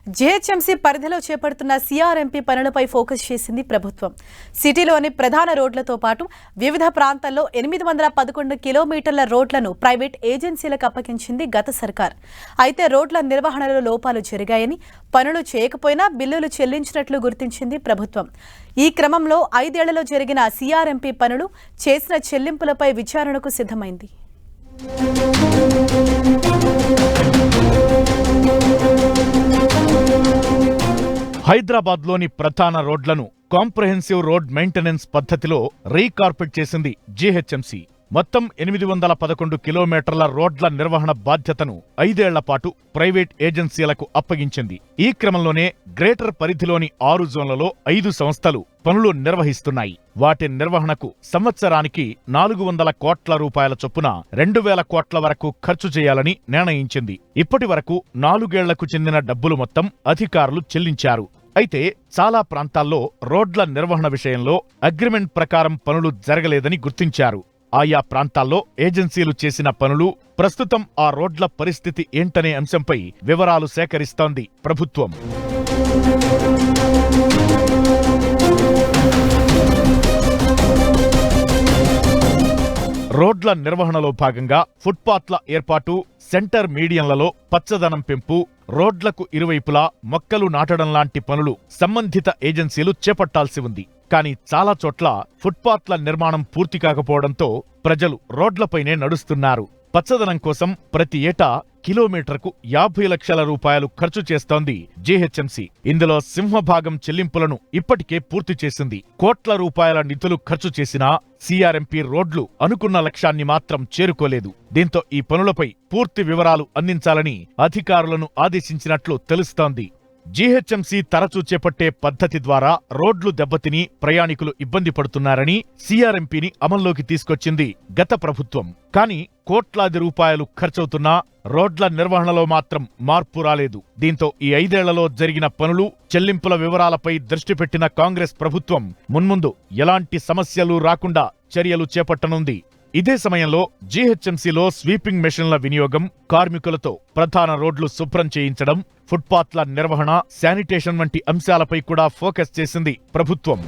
GHMC పరిధిలో చేపడుతున్న సీఆర్ఎంపీ పనులపై ఫోకస్ చేసింది ప్రభుత్వం. సిటీలోని ప్రధాన రోడ్లతో పాటు వివిధ ప్రాంతాల్లో 811 కిలోమీటర్ల రోడ్లను ప్రైవేట్ ఏజెన్సీలకు అప్పగించింది గత సర్కార్. అయితే రోడ్ల నిర్వహణలో లోపాలు జరిగాయని, పనులు చేయకపోయినా బిల్లులు చెల్లించినట్లు గుర్తించింది ప్రభుత్వం. ఈ క్రమంలో 5 ఏళ్లలో జరిగిన సీఆర్ఎంపీ పనులు, చేసిన చెల్లింపులపై విచారణకు సిద్ధమైంది. హైదరాబాద్లోని ప్రధాన రోడ్లను కాంప్రహెన్సివ్ రోడ్ మెయింటెనెన్స్ పద్ధతిలో రీకార్పెట్ చేసింది జీహెచ్ఎంసీ. మొత్తం 811 కిలోమీటర్ల రోడ్ల నిర్వహణ బాధ్యతను 5 ఏళ్ల పాటు ప్రైవేట్ ఏజెన్సీలకు అప్పగించింది. ఈ క్రమంలోనే గ్రేటర్ పరిధిలోని 6 జోన్లలో 5 సంస్థలు పనులు నిర్వహిస్తున్నాయి. వాటి నిర్వహణకు సంవత్సరానికి 400 కోట్ల రూపాయల చొప్పున 2000 కోట్ల వరకు ఖర్చు చేయాలని నిర్ణయించింది. ఇప్పటి వరకు 4 ఏళ్లకు చెందిన డబ్బులు మొత్తం అధికారులు చెల్లించారు. అయితే చాలా ప్రాంతాల్లో రోడ్ల నిర్వహణ విషయంలో అగ్రిమెంట్ ప్రకారం పనులు జరగలేదని గుర్తించారు. ఆయా ప్రాంతాల్లో ఏజెన్సీలు చేసిన పనులు, ప్రస్తుతం ఆ రోడ్ల పరిస్థితి ఏంటనే అంశంపై వివరాలు సేకరిస్తోంది ప్రభుత్వం. రోడ్ల నిర్వహణలో భాగంగా ఫుట్పాత్ల ఏర్పాటు, సెంటర్ మీడియంలలో పచ్చదనం పెంపు, రోడ్లకు ఇరువైపులా మొక్కలు నాటడం లాంటి పనులు సంబంధిత ఏజెన్సీలు చేపట్టాల్సి ఉంది. కానీ చాలా చోట్ల ఫుట్పాత్ల నిర్మాణం పూర్తి కాకపోవడంతో ప్రజలు రోడ్లపైనే నడుస్తున్నారు. పచ్చదనం కోసం ప్రతి ఏటా కిలోమీటర్కు 50 లక్షల రూపాయలు ఖర్చు చేస్తోంది జీహెచ్ఎంసీ. ఇందులో సింహభాగం చెల్లింపులను ఇప్పటికే పూర్తి చేసింది. కోట్ల రూపాయల నిధులు ఖర్చు చేసినా సీఆర్ఎంపీ రోడ్లు అనుకున్న లక్ష్యాన్ని మాత్రం చేరుకోలేదు. దీంతో ఈ పనులపై పూర్తి వివరాలు అందించాలని అధికారులను ఆదేశించినట్లు తెలుస్తోంది. జీహెచ్ఎంసీ తరచూ చేపట్టే పద్ధతి ద్వారా రోడ్లు దెబ్బతిని ప్రయాణికులు ఇబ్బంది పడుతున్నారని సీఆర్ఎంపీని అమల్లోకి తీసుకొచ్చింది గత ప్రభుత్వం. కానీ కోట్లాది రూపాయలు ఖర్చవుతున్నా రోడ్ల నిర్వహణలో మాత్రం మార్పు రాలేదు. దీంతో ఈ 5 ఏళ్లలో జరిగిన పనులు, చెల్లింపుల వివరాలపై దృష్టి పెట్టిన కాంగ్రెస్ ప్రభుత్వం మున్ముందు ఎలాంటి సమస్యలు రాకుండా చర్యలు చేపట్టనుంది. ఇదే సమయంలో జీహెచ్ఎంసీలో స్వీపింగ్ మెషిన్ల వినియోగం, కార్మికులతో ప్రధాన రోడ్లు శుభ్రం చేయించడం, ఫుట్పాత్ల నిర్వహణ, శానిటేషన్ వంటి అంశాలపై కూడా ఫోకస్ చేసింది ప్రభుత్వం.